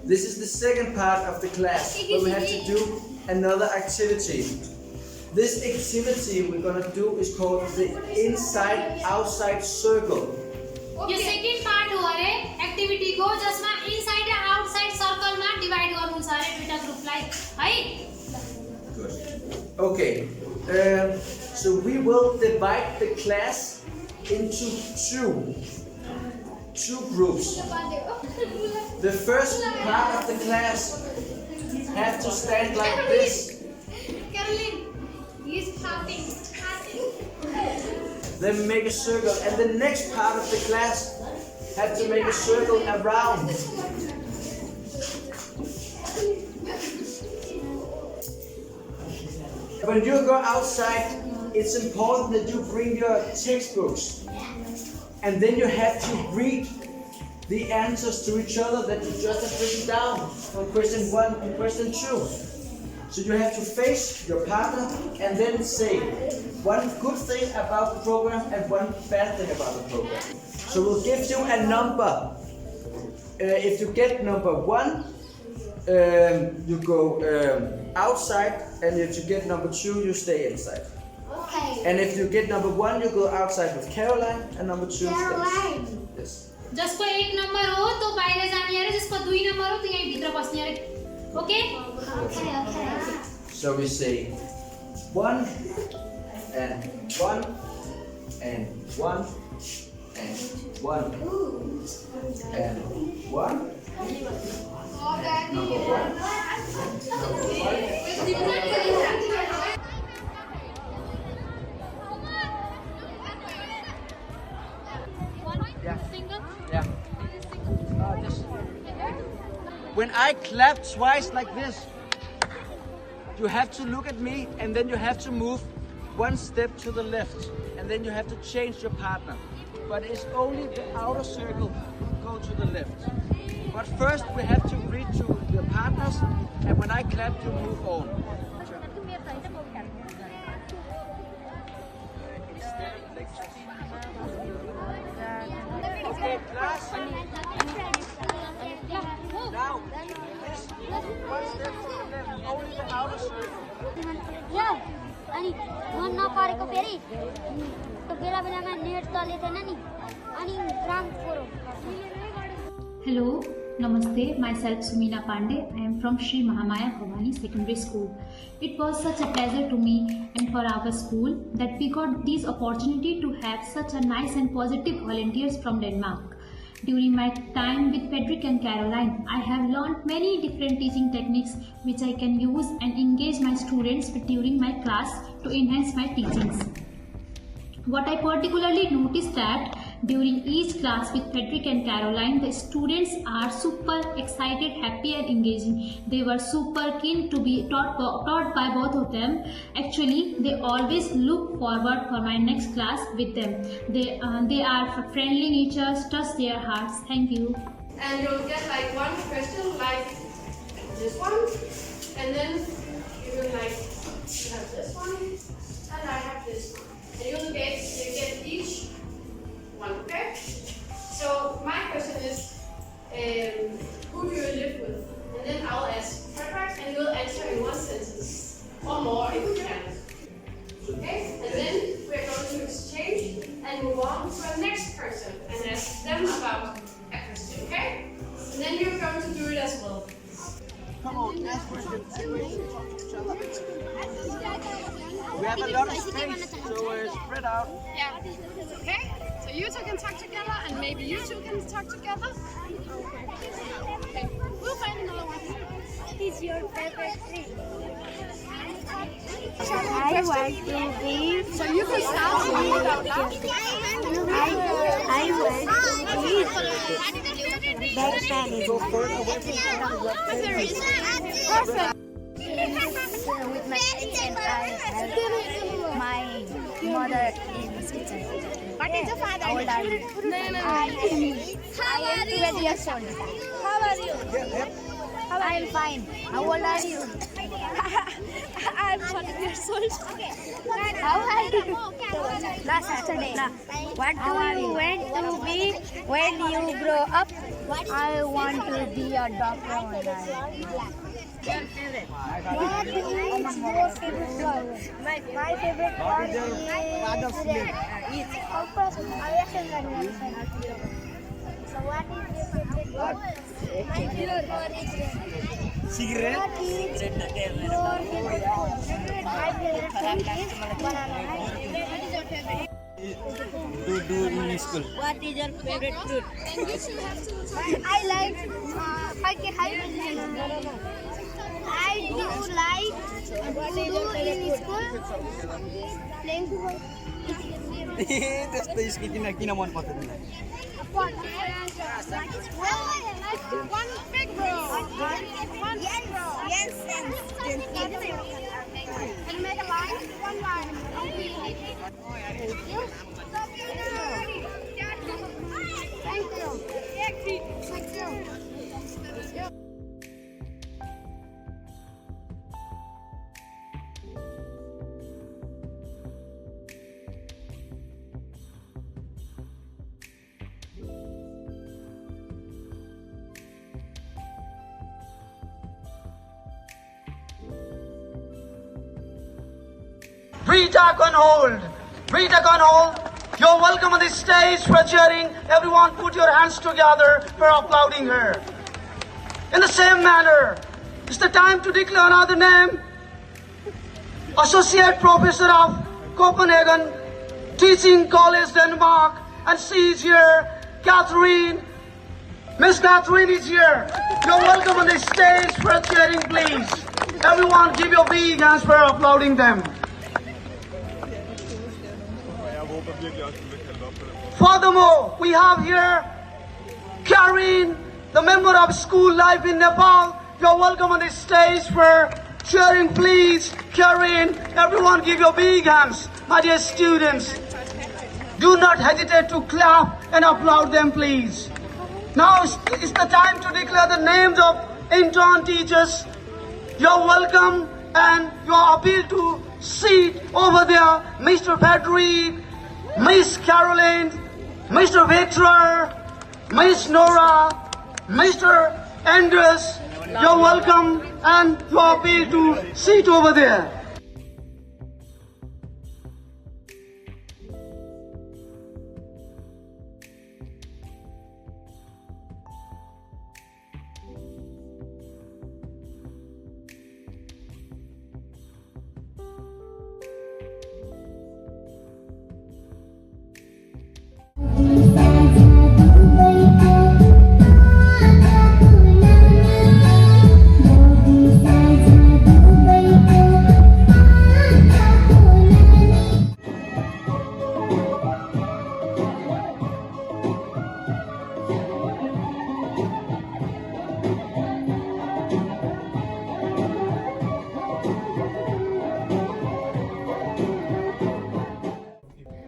This is the second part of the class where we have to do another activity. This activity we're gonna do is called the inside-outside circle. Yo second part हो अरे activity को जसमा inside र outside circle मा divide गर्नुहुन्छ अरे दुईटा ग्रुपलाई है Good. Okay. So we will divide the class into two groups. The first part of the class have to stand like this. Caroline, he is clapping. Then make a circle, and the next part of the class have to make a circle around. When you go outside, it's important that you bring your textbooks, and then you have to read the answers to each other that you just have written down from question 1 and question 2. So you have to face your partner and then say one good thing about the program and one bad thing about the program. So we'll give you a number. If you get number 1, you go outside, and if you get number 2, you stay inside. Okay. And if you get number 1, you go outside with Caroline, and number 2 Caroline. stays. Yes. जसको 1 number हो तो बाहिर जाने अरे जसको 2 number हो तो यही भित्र बस्ने अरे okay Okay. So we say 1 and 1 and 1 and 1 and 1. Number 1. Yeah. When I clap twice like this, you have to look at me, and then you have to move one step to the left, and then you have to change your partner. But it's only the outer circle go to the left. But first we have to read to your partners, and when I clap, you move on. Okay, class. Now, this one step to the left, only the outer circle. Yeah. अनि मन नपरेको फेरि त्यो बेला बेलामा net चलेदैन नि अनि ground floor Hello, Namaste. Myself Sumina Pandey. I am from Sri Mahamaya Bhavani Secondary School. It was such a pleasure to me and for our school that we got this opportunity to have such a nice and positive volunteers from Denmark. During my time with Frederick and Caroline, I have learned many different teaching techniques which I can use and engage my students with during my class to enhance my teachings. What I particularly noticed that during each class with Frederick and Caroline, the students are super excited, happy and engaging. They were super keen to be taught by both of them. Actually, they always look forward for my next class with them. They are friendly natures, trust their hearts. Thank you. And you'll get like one question like this one, and then you will like you have this one, and I have this one. And you get each one, okay? So my question is, who do you live with? And then I'll ask Frederick, and you'll answer in one sentence or more if you can. Okay? And then we're going to exchange and move on to our next person and ask them about a question, okay? And then you're going to do it as well. Come on, ask questions. Talk to each other. We have a lot of space, so spread out. Yeah. Okay? So you two can talk together, and maybe you two can talk together. Okay. We'll find another one. What is your favorite thing? I want to be. So you can start to read out loud. I want to be. Best friend. Go further away from the camera. Perfect. With my daddy and I have my mother in kitchen. What is your father? How old are you? I am 12 years old. How are you? I am fine. How old are you? I'm 12 years old. How are you? Last Saturday. What do you want to be when you grow up? I want to be a doctor one day. What is your favorite flower? My favorite flower is of course, so what is your favorite bird? My favorite bird is cigarette. What is your favorite food? My favorite food is banana. What is your favorite? Do in school. What is your favorite fruit? I like I do like to do in school playing football. त्यस्तै किन मन पर्छ तिमीलाई? One big bro. Yes. Can you make a line? One line. Thank you. Rita Gunhold. Rita Gunhold, you're welcome on the stage for cheering. Everyone put your hands together for applauding her. In the same manner, it's the time to declare another name. Associate Professor of Copenhagen Teaching College, Denmark. And she is here, Catherine. Miss Catherine is here. You're welcome on the stage for cheering, please. Everyone give your big hands for applauding them. Furthermore, we have here Karin, the member of School Life in Nepal. You're welcome on the stage for cheering, please. Karin, everyone give your big hands. My dear students, do not hesitate to clap and applaud them, please. Now it's the time to declare the names of intern teachers. You're welcome and you're appealed to seat over there. Mr. Patrick, Miss Caroline, Mr. Victor, Miss Nora, Mr. Andres, you're welcome and you're appealed to seat over there.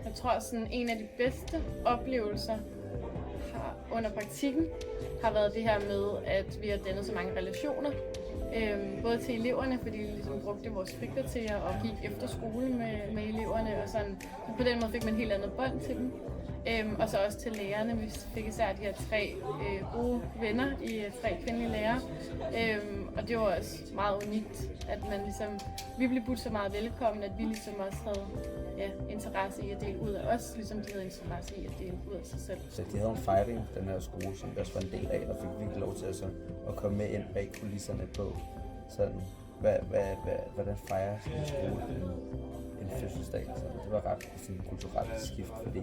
Jeg tror, sådan en af de bedste oplevelser under praktikken har været det her med, at vi har dannet så mange relationer. Både til eleverne, fordi vi ligesom brugte vores frikvarter og gik efter skole med eleverne. Og sådan. På den måde fik man et helt andet bånd til dem. Og så også til lærerne. Vi fik især de her 3 gode venner i 3 kvindelige lærere. Og det var også meget unikt, at man ligesom, vi blev budt så meget velkommen, at vi ligesom også havde interesse i at dele ud af os, ligesom de havde interesse i at dele ud af sig selv. Så de havde en fejring, den her skole, som vi også var en del af, og fik virkelig lov til at komme med ind bag kulisserne på, sådan, hvordan fejrer en skole en fødselsdag. Så det var ret sådan, kulturelt skift, fordi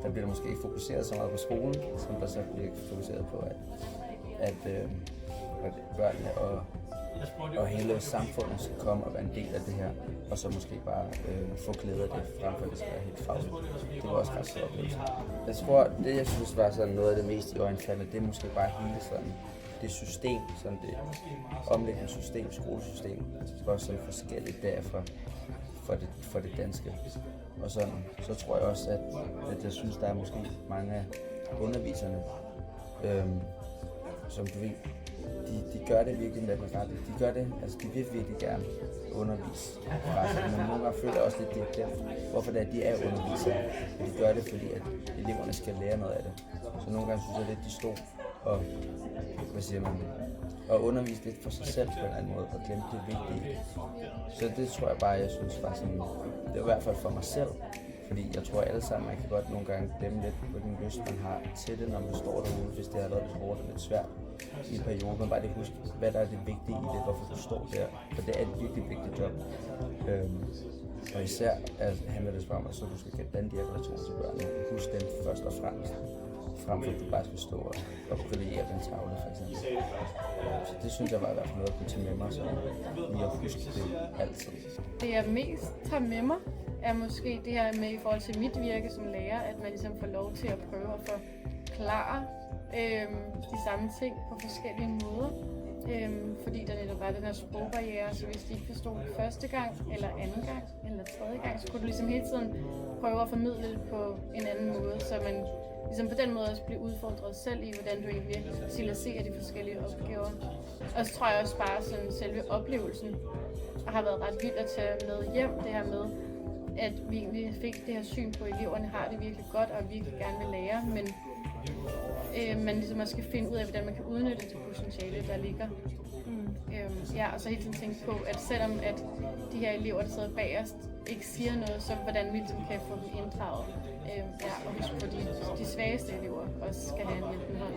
der bliver der måske ikke fokuseret så meget på skolen, som der så bliver fokuseret på, at børnene og hele samfundet skal komme og være en del af det her, og så måske bare få glæde af det, fremfor at det skal være helt fagligt. Det var også ret stor oplevelse. Jeg tror, det jeg synes var sådan noget af det mest i øjenfaldende, det er måske bare hele sådan det system, sådan det omlæggende system, skolesystem, det var også sådan forskelligt derfra for det danske. Og sådan, så tror jeg også, at jeg synes, der er måske mange af underviserne, som du ved, de gør det virkelig med den rette. De gør det, altså de vil virkelig gerne undervise. Men nogle gange føler jeg også lidt, det er dem, hvorfor det er, de er undervisere. Men de gør det, fordi at eleverne skal lære noget af det. Så nogle gange synes jeg lidt, de stod og hvad siger man, og undervise lidt for sig selv på en anden måde, og glemme det vigtige. Så det tror jeg bare, jeg synes var sådan, det var i hvert fald for mig selv, fordi jeg tror alle sammen, man kan godt nogle gange glemme lidt, hvilken lyst man har til det, når man står derude, hvis det har været lidt hårdt og lidt svært i en periode. Man bare lige huske, hvad der er det vigtige i det, hvorfor du står der, for det er et virkelig vigtigt job. Og især handler det om, at så du skal danne de her relationer til børnene. Husk dem først og fremmest, frem for at du bare skal stå og brillere den tavle, for eksempel. Så det synes jeg var i hvert fald noget at kunne tage med mig, så lige at huske det altid. Det jeg mest tager med mig, er måske det her med i forhold til mit virke som lærer, at man ligesom får lov til at prøve at forklare de samme ting på forskellige måder. Fordi der netop var den her sprogbarriere, så hvis de ikke forstod det første gang, eller anden gang, eller tredje gang, så kunne du ligesom hele tiden prøve at formidle det på en anden måde, så man ligesom på den måde også bliver udfordret selv i, hvordan du egentlig utiliserer de forskellige opgaver. Og så tror jeg også bare, sådan selve oplevelsen har været ret vildt at tage med hjem, det her med, at vi egentlig fik det her syn på, at eleverne har det virkelig godt og virkelig gerne vil lære, men man ligesom også skal finde ud af, hvordan man kan udnytte det potentiale, der ligger. Og så hele tiden tænke på, at selvom at de her elever, der sidder bagerst, ikke siger noget, så hvordan vi ligesom kan få dem inddraget. Og huske på, de svageste elever også skal have en hjælpende hånd.